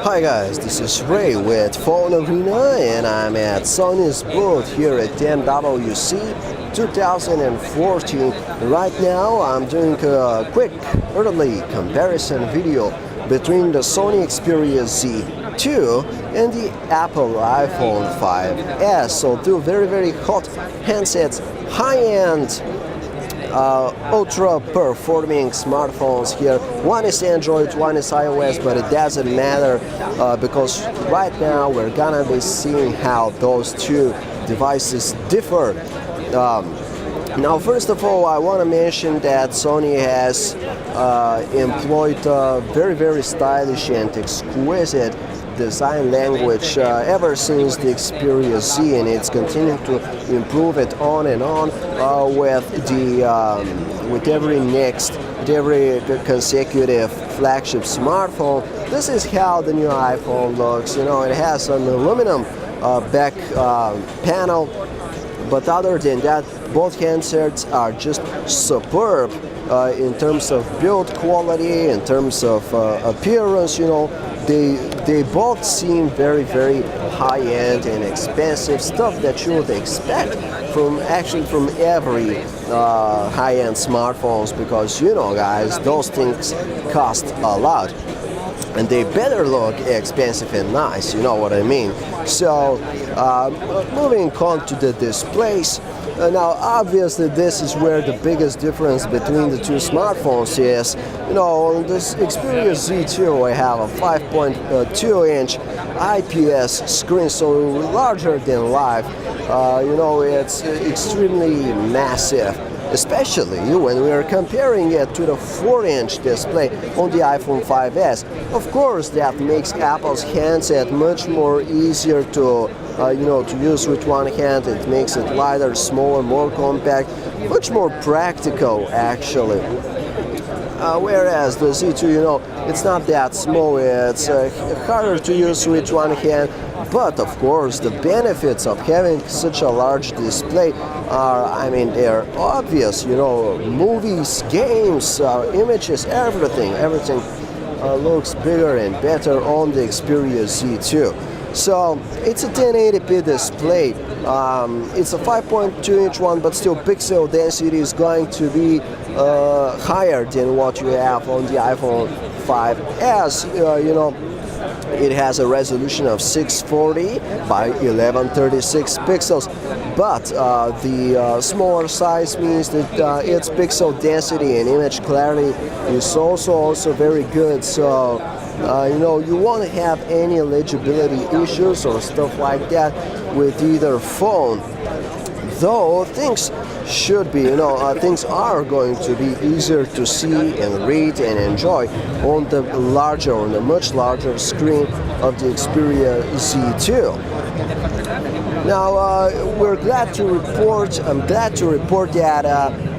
Hi guys, this is Ray with Phone Arena and I'm at Sony's booth here at MWC 2014. Right now I'm doing a quick early comparison video between the Sony Xperia Z2 and the Apple iPhone 5S. So two very hot handsets, high-end ultra performing smartphones here. One is Android, one is iOS, but it doesn't matter because right now we're gonna be seeing how those two devices differ. Now, first of all, I want to mention that Sony has employed very stylish and exquisite design language ever since the Xperia Z, and it's continuing to improve it on and on with every consecutive flagship smartphone. This is how the new iPhone looks. You know, it has an aluminum back panel, but other than that, both handsets are just superb in terms of build quality, in terms of appearance. You know, they both seem very high-end and expensive, stuff that you would expect from every high-end smartphones, because you know, guys, those things cost a lot. And they better look expensive and nice, you know what I mean. So, moving on to the displays. Now, obviously, this is where the biggest difference between the two smartphones is. You know, on this Xperia Z2, I have a 5.2-inch IPS screen, so larger than life. You know, it's extremely massive, especially when we are comparing it to the 4-inch display on the iPhone 5S. Of course, that makes Apple's handset much more easier to to use with one hand. It makes it lighter, smaller, more compact, much more practical actually. Whereas the Z2, you know, it's not that small, it's harder to use with one hand, but of course the benefits of having such a large display are, I mean, they're obvious. You know, movies, games, images, everything looks bigger and better on the Xperia Z2. So it's a 1080p display. It's a 5.2-inch one, but still pixel density is going to be higher than what you have on the iPhone 5S. You know, it has a resolution of 640 by 1136 pixels, but the smaller size means that its pixel density and image clarity is also very good. So you know, you won't have any legibility issues or stuff like that with either phone. Though things should be, things are going to be easier to see and read and enjoy on the much larger screen of the Xperia Z2. Now, I'm glad to report that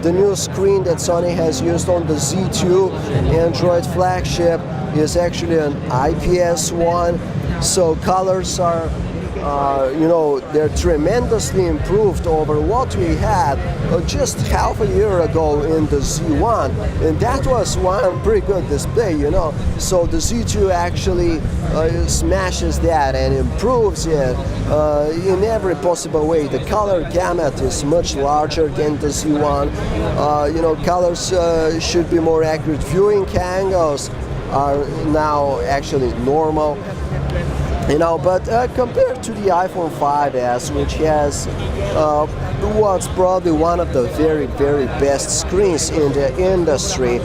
the new screen that Sony has used on the Z2 Android flagship is actually an IPS one, so colors are they're tremendously improved over what we had just half a year ago in the Z1, and that was one pretty good display, you know. So the Z2 actually smashes that and improves it in every possible way. The color gamut is much larger than the Z1. You know, colors should be more accurate. Viewing angles are now actually normal. You know, but compared to the iPhone 5S, which has what's probably one of the very best screens in the industry,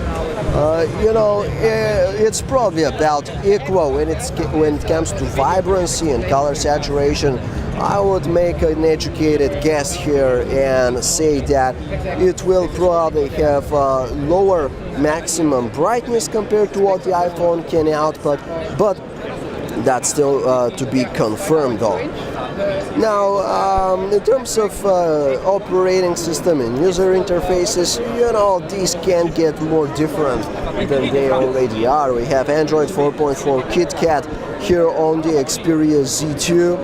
you know, it's probably about equal when it comes to vibrancy and color saturation. I would make an educated guess here and say that it will probably have lower maximum brightness compared to what the iPhone can output, but that's still to be confirmed though. Now, in terms of operating system and user interfaces, you know, these can't get more different than they already are. We have Android 4.4 KitKat here on the Xperia Z2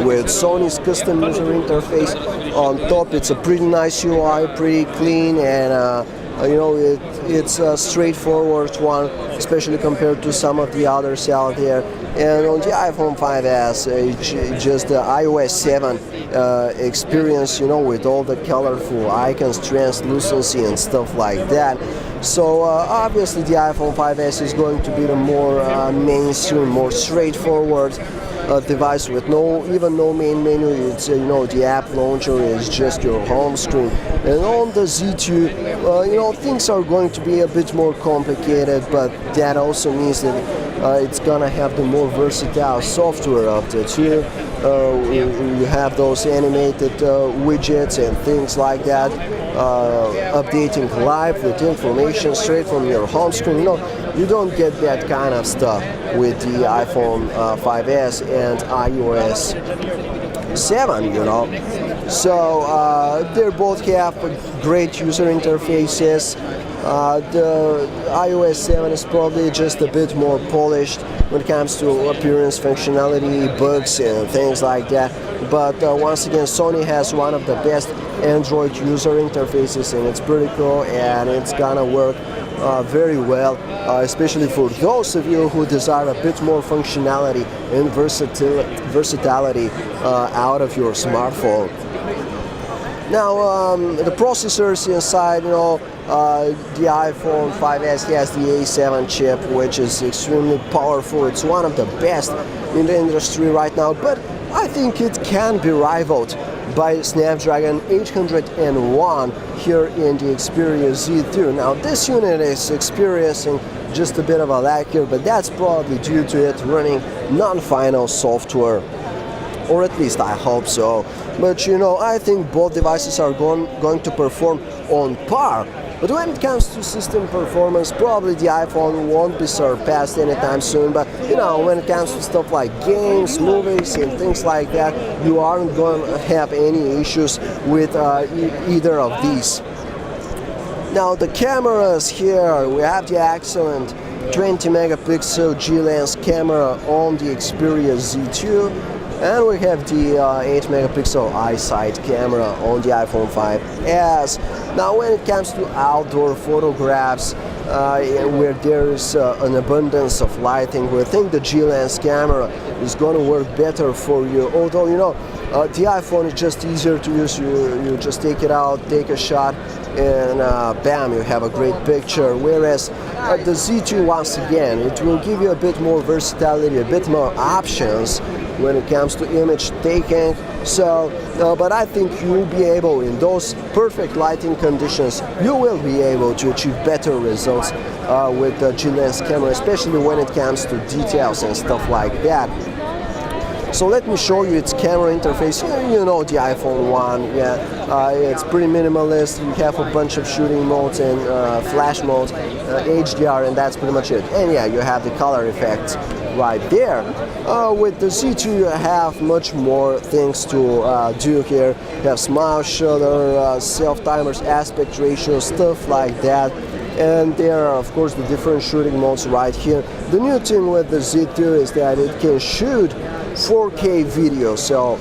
with Sony's custom user interface on top. It's a pretty nice UI, pretty clean, and It's a straightforward one, especially compared to some of the others out there. And on the iPhone 5S, just the iOS 7 experience, with all the colorful icons, translucency and stuff like that. So obviously the iPhone 5S is going to be the more mainstream, more straightforward device with even no main menu. It's the app launcher is just your home screen. And on the Z2, things are going to be a bit more complicated, but that also means that it's gonna have the more versatile software of the two. You have those animated widgets and things like that, updating live with information straight from your home screen. You don't get that kind of stuff with the iPhone 5S and iOS 7, So they both have great user interfaces. The iOS 7 is probably just a bit more polished when it comes to appearance, functionality, bugs, and things like that. But once again, Sony has one of the best Android user interfaces, and it's pretty cool, and it's gonna work very well, especially for those of you who desire a bit more functionality and versatility out of your smartphone. Now, the processors inside, the iPhone 5S has the A7 chip, which is extremely powerful. It's one of the best in the industry right now, but I think it can be rivaled by Snapdragon 801 here in the Xperia Z2. Now, this unit is experiencing just a bit of a lag here, but that's probably due to it running non-final software. Or at least I hope so. But I think both devices are going to perform on par. But when it comes to system performance, probably the iPhone won't be surpassed anytime soon. But when it comes to stuff like games, movies, and things like that, you aren't going to have any issues with either of these. Now the cameras here, we have the excellent 20 megapixel G-Lens camera on the Xperia Z2. And we have the 8 megapixel iSight camera on the iPhone 5S. Now when it comes to outdoor photographs, where there is an abundance of lighting, we think the G-Lens camera is going to work better for you. Although, the iPhone is just easier to use. You just take it out, take a shot, and bam, you have a great picture. Whereas the Z2, once again, it will give you a bit more versatility, a bit more options when it comes to image taking. So, but I think you will be able, in those perfect lighting conditions, you will be able to achieve better results with the G-Lens camera, especially when it comes to details and stuff like that. So let me show you its camera interface. You know the iPhone 1, it's pretty minimalist. You have a bunch of shooting modes and flash modes, HDR, and that's pretty much it. And you have the color effects right there. With the Z2, you have much more things to do here. You have smile shutter, self-timers, aspect ratio, stuff like that. And there are, of course, the different shooting modes right here. The new thing with the Z2 is that it can shoot 4K video. So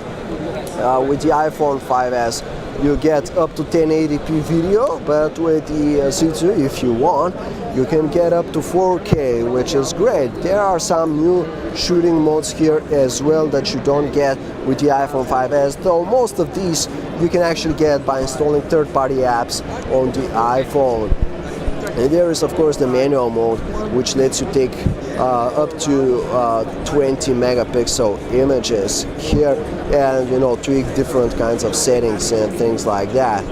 with the iPhone 5S, you get up to 1080p video, but with the Z2, if you want, you can get up to 4K, which is great. There are some new shooting modes here as well that you don't get with the iPhone 5S, though most of these you can actually get by installing third-party apps on the iPhone. And there is, of course, the manual mode, which lets you take up to 20 megapixel images here, and tweak different kinds of settings and things like that.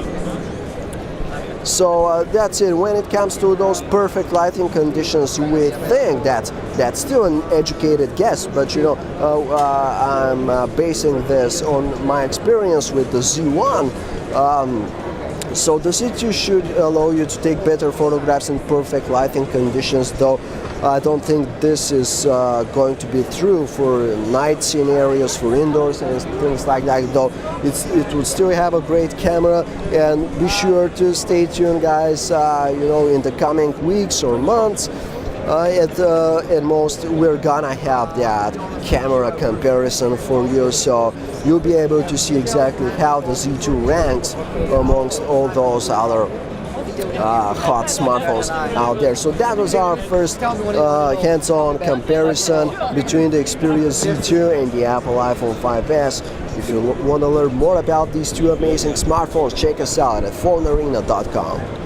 So that's it. When it comes to those perfect lighting conditions, we think that's still an educated guess, but I'm basing this on my experience with the Z1. So the Z2 should allow you to take better photographs in perfect lighting conditions, though I don't think this is going to be true for night scenarios, for indoors and things like that, though it will still have a great camera. And be sure to stay tuned, guys, in the coming weeks or months. At most, we're gonna have that camera comparison for you, so you'll be able to see exactly how the Z2 ranks amongst all those other hot smartphones out there. So that was our first hands-on comparison between the Xperia Z2 and the Apple iPhone 5s. If you want to learn more about these two amazing smartphones, check us out at phonearena.com.